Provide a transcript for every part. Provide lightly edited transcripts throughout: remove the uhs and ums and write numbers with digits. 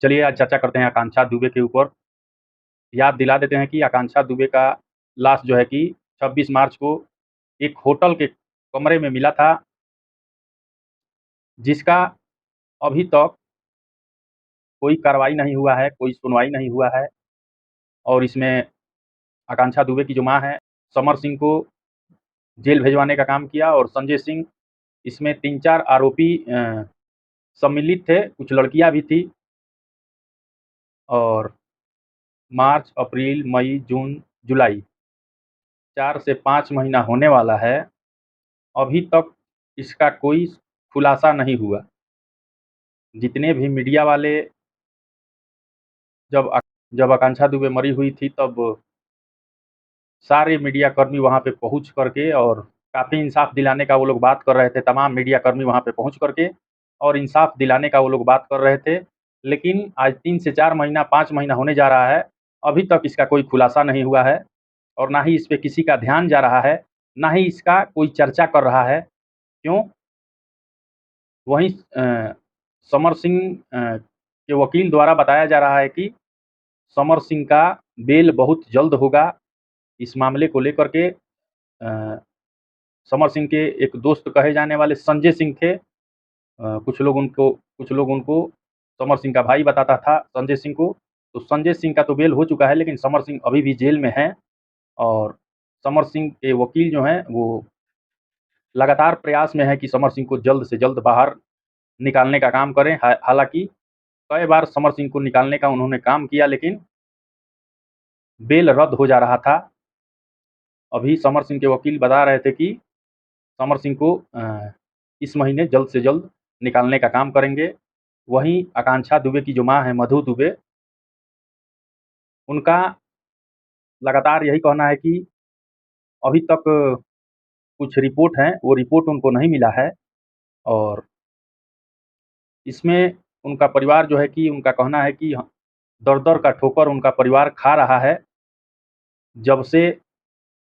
चलिए आज चर्चा करते हैं आकांक्षा दुबे के ऊपर। याद दिला देते हैं कि आकांक्षा दुबे का लाश जो है कि 26 मार्च को एक होटल के कमरे में मिला था, जिसका अभी तक कोई कार्रवाई नहीं हुआ है, कोई सुनवाई नहीं हुआ है। और इसमें आकांक्षा दुबे की जो माँ है, समर सिंह को जेल भिजवाने का काम किया और संजय सिंह, इसमें 3-4 आरोपी सम्मिलित थे, कुछ लड़कियाँ भी थी। और मार्च, अप्रैल, मई, जून, जुलाई 4 से 5 महीना होने वाला है, अभी तक इसका कोई खुलासा नहीं हुआ। जितने भी मीडिया वाले जब आकांक्षा दुबे मरी हुई थी, तब सारे मीडियाकर्मी वहाँ पे पहुँच करके और काफ़ी इंसाफ दिलाने का वो लोग बात कर रहे थे। तमाम मीडियाकर्मी वहाँ पे पहुँच करके और इंसाफ दिलाने का वो लोग बात कर रहे थे। लेकिन आज 3 से 4 महीना, 5 महीना होने जा रहा है, अभी तक इसका कोई खुलासा नहीं हुआ है और ना ही इस पे किसी का ध्यान जा रहा है, ना ही इसका कोई चर्चा कर रहा है। क्यों? वहीं समर सिंह के वकील द्वारा बताया जा रहा है कि समर सिंह का बेल बहुत जल्द होगा। इस मामले को लेकर के समर सिंह के एक दोस्त कहे जाने वाले संजय सिंह थे। कुछ लोग उनको समर सिंह का भाई बताता था संजय सिंह को। तो संजय सिंह का तो बेल हो चुका है, लेकिन समर सिंह अभी भी जेल में हैं और समर सिंह के वकील जो हैं, वो लगातार प्रयास में हैं कि समर सिंह को जल्द से जल्द बाहर निकालने का काम करें। हालाँकि कई बार समर सिंह को निकालने का उन्होंने काम किया, लेकिन बेल रद्द हो जा रहा था। अभी समर सिंह के वकील बता रहे थे कि समर सिंह को इस महीने जल्द से जल्द निकालने का काम करेंगे। वहीं आकांक्षा दुबे की जो माँ है, मधु दुबे, उनका लगातार यही कहना है कि अभी तक कुछ रिपोर्ट हैं, वो रिपोर्ट उनको नहीं मिला है और इसमें उनका परिवार जो है कि उनका कहना है कि दर-दर का ठोकर उनका परिवार खा रहा है। जब से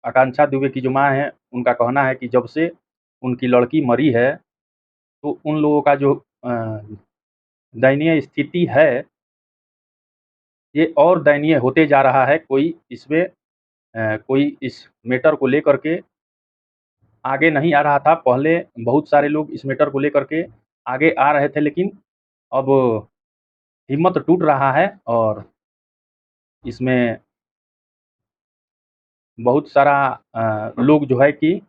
आकांक्षा दुबे की जो माँ है, उनका कहना है कि जब से उनकी लड़की मरी है, तो उन लोगों का जो दयनीय स्थिति है, ये और दयनीय होते जा रहा है। कोई इस मैटर को लेकर के आगे नहीं आ रहा था। पहले बहुत सारे लोग इस मैटर को लेकर के आगे आ रहे थे, लेकिन अब हिम्मत टूट रहा है और इसमें बहुत सारा लोग जो है कि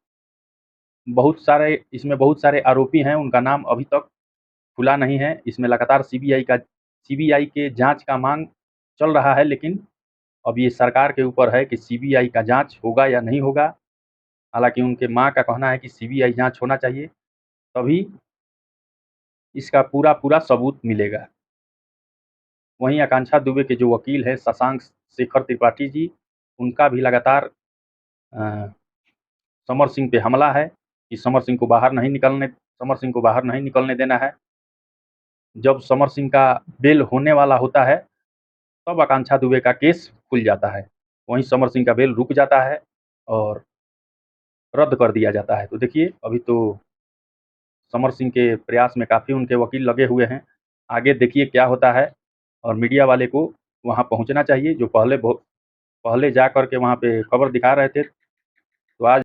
बहुत सारे आरोपी हैं, उनका नाम अभी तक खुला नहीं है। इसमें लगातार सीबीआई के जाँच का माँग चल रहा है, लेकिन अब ये सरकार के ऊपर है कि सीबीआई का जाँच होगा या नहीं होगा। हालाँकि उनके माँ का कहना है कि सीबीआई जाँच होना चाहिए, तभी इसका पूरा-पूरा सबूत मिलेगा। वहीं आकांक्षा दुबे के जो वकील हैं शशांक शेखर त्रिपाठी जी, उनका भी लगातार अ, समर सिंह पे हमला है कि समर सिंह को बाहर नहीं निकलने देना है। जब समर सिंह का बेल होने वाला होता है, तब आकांक्षा दुबे का केस खुल जाता है। वहीं समर सिंह का बेल रुक जाता है और रद्द कर दिया जाता है। तो देखिए, अभी तो समर सिंह के प्रयास में काफ़ी उनके वकील लगे हुए हैं। आगे देखिए क्या होता है और मीडिया वाले को वहाँ पहुँचना चाहिए, जो पहले जा कर के वहाँ पे खबर दिखा रहे थे। तो आज